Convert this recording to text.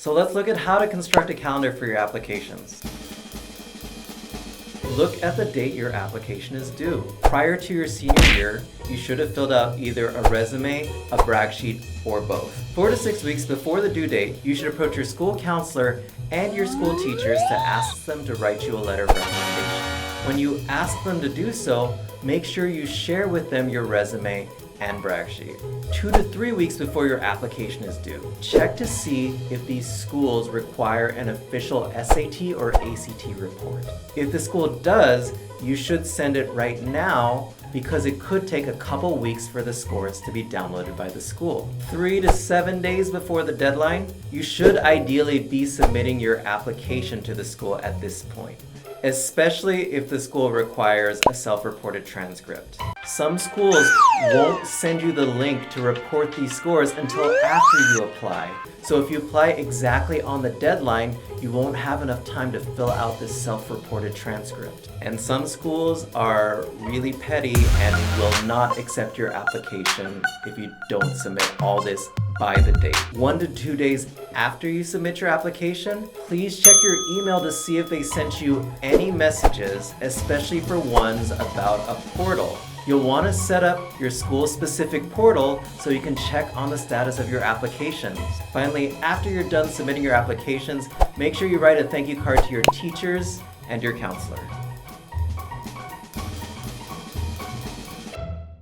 So let's look at how to construct a calendar for your applications. Look at the date your application is due. Prior to your senior year, you should have filled out either a resume, a brag sheet, or both. 4 to 6 weeks before the due date, you should approach your school counselor and your school teachers to ask them to write you a letter of recommendation. When you ask them to do so, make sure you share with them your resume and brag sheet. 2 to 3 weeks before your application is due, check to see if these schools require an official SAT or ACT report. If the school does, you should send it right now because it could take a couple weeks for the scores to be downloaded by the school. 3 to 7 days before the deadline, you should ideally be submitting your application to the school at this point, especially if the school requires a self-reported transcript. Some schools won't send you the link to report these scores until after you apply. So if you apply exactly on the deadline, you won't have enough time to fill out this self-reported transcript. And some schools are really petty and will not accept your application if you don't submit all this by the date. 1 to 2 days after you submit your application, please check your email to see if they sent you any messages, especially for ones about a portal. You'll want to set up your school-specific portal so you can check on the status of your applications. Finally, after you're done submitting your applications, make sure you write a thank you card to your teachers and your counselor.